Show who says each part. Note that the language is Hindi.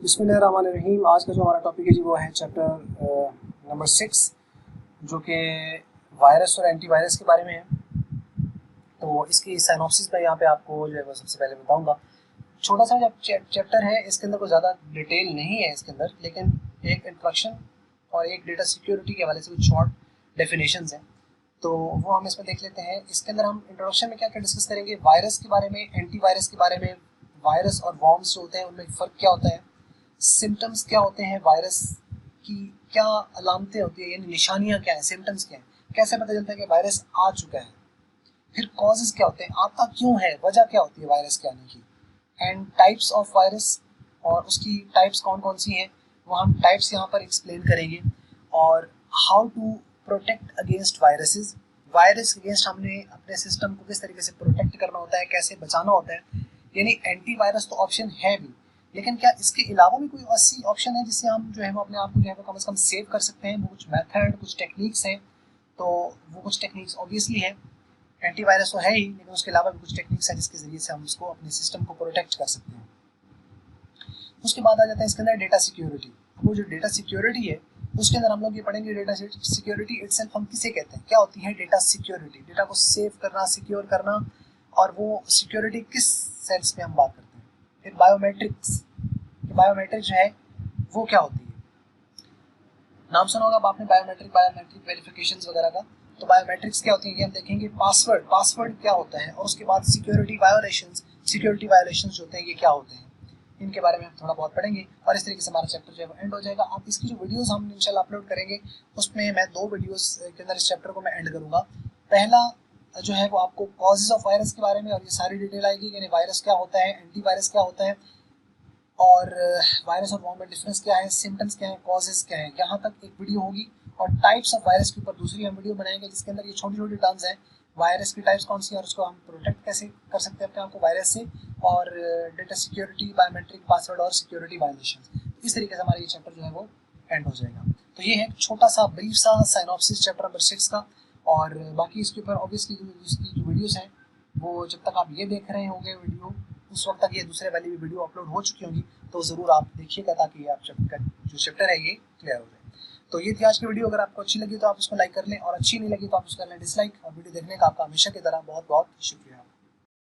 Speaker 1: बिस्मिल्लाहिर्रहमानिर्रहीम। आज का जो हमारा टॉपिक है जी वो है चैप्टर नंबर 6 जो कि वायरस और एंटीवायरस के बारे में है। तो इसकी साइनॉप्सिस मैं यहाँ पे आपको जो है वो सबसे पहले बताऊंगा। छोटा सा चैप्टर है, इसके अंदर कोई ज़्यादा डिटेल नहीं है इसके अंदर, लेकिन एक इंट्रोडक्शन और एक डेटा सिक्योरिटी के हवाले से कुछ शॉर्ट डेफिनेशंस हैं, तो वो हम इसमें देख लेते हैं। इसके अंदर हम इंट्रोडक्शन में क्या क्या डिस्कस करेंगे, वायरस के बारे में, एंटीवायरस के बारे में, वायरस और वॉर्म्स जो होते हैं उनमें फ़र्क क्या होता है, सिम्टम्स क्या होते हैं वायरस की, क्या अलामतें होती है यानी निशानियां क्या हैं, सिम्टम्स क्या हैं, कैसे पता चलता है कि वायरस आ चुका है, फिर कॉजेज क्या होते हैं, आता क्यों है, वजह क्या होती है वायरस के आने की, एंड टाइप्स ऑफ वायरस और उसकी टाइप्स कौन कौन सी हैं वो हम टाइप्स यहाँ पर एक्सप्लेन करेंगे। और how to protect against viruses, virus against हमने अपने सिस्टम को किस तरीके से प्रोटेक्ट करना होता है, कैसे बचाना होता है। यानी एंटीवायरस तो ऑप्शन है भी, लेकिन क्या इसके अलावा भी कोई ऐसी ऑप्शन है जिससे हम जो है वो अपने आप को जो है वो कम से कम सेव कर सकते हैं। वो कुछ मेथड, कुछ टेक्निक्स हैं, तो वो कुछ टेक्निक्स ऑब्वियसली है, एंटीवायरस तो है ही, लेकिन उसके अलावा भी कुछ टेक्निक्स हैं जिसके जरिए से हम उसको अपने सिस्टम को प्रोटेक्ट कर सकते हैं। उसके बाद आ जाता है इसके अंदर डेटा सिक्योरिटी। वो जो डेटा सिक्योरिटी है उसके अंदर हम लोग ये पढ़ेंगे डेटा सिक्योरिटी इटसेल्फ हम किसे कहते हैं, क्या होती है डेटा सिक्योरिटी, डेटा को सेव करना, सिक्योर करना, और वो सिक्योरिटी किस सेंस में हम बात करते हैं। फिर बायोमेट्रिक्स, बायोमेट्रिक जो है वो क्या होती है, नाम सुना होगा आपने बायोमेट्रिक वेरिफिकेशंस वगैरह का। तो बायोमेट्रिक्स क्या होती है ये हम देखेंगे। पासवर्ड क्या होता है, और उसके बाद सिक्योरिटी वायोलेशंस जो होते हैं ये क्या होते हैं, इनके बारे में हम थोड़ा बहुत पढ़ेंगे। और इस तरीके से हमारा चैप्टर जो है वो एंड हो जाएगा। अब इसकी जो वीडियोस हम इंशाल्लाह अपलोड करेंगे उसमें मैं 2 वीडियोस के अंदर इस चैप्टर को मैं एंड करूँगा। पहला जो है वो आपको कॉजेज ऑफ वायरस के बारे में और ये सारी डिटेल आएगी, यानी वायरस क्या होता है, एंटीवायरस क्या होता है, और वायरस और वॉर्म में डिफरेंस क्या है, सिम्टम्स क्या है, कॉजेज क्या है, यहाँ तक एक वीडियो होगी। और टाइप्स ऑफ वायरस के ऊपर दूसरी हम वीडियो बनाएंगे जिसके अंदर ये छोटी छोटी टर्म्स हैं, वायरस की टाइप्स कौन सी है और उसको हम प्रोटेक्ट कैसे कर सकते हैं अपने आप को वायरस से, और डेटा सिक्योरिटी, बायोमेट्रिक, पासवर्ड और सिक्योरिटी वायलेशन। इस तरीके से हमारा ये चैप्टर जो है वो एंड हो जाएगा। तो ये है छोटा सा ब्रीफ सा साइनॉप्सिस चैप्टर नंबर 6 का। और बाकी इसके ऊपर ऑब्वियसली इसकी जो वीडियोस हैं वो जब तक आप ये देख रहे होंगे वीडियो, उस वक्त तक ये दूसरे वाली भी वीडियो अपलोड हो चुकी होंगी, तो ज़रूर आप देखिएगा ताकि आप जो चैप्टर है ये क्लियर हो जाए। तो ये थी आज की वीडियो। अगर आपको अच्छी लगी तो आप उसको लाइक कर लें, और अच्छी नहीं लगी तो आप उसको कर लें डिसलाइक। और वीडियो देखने का आपका हमेशा की तरह बहुत बहुत शुक्रिया।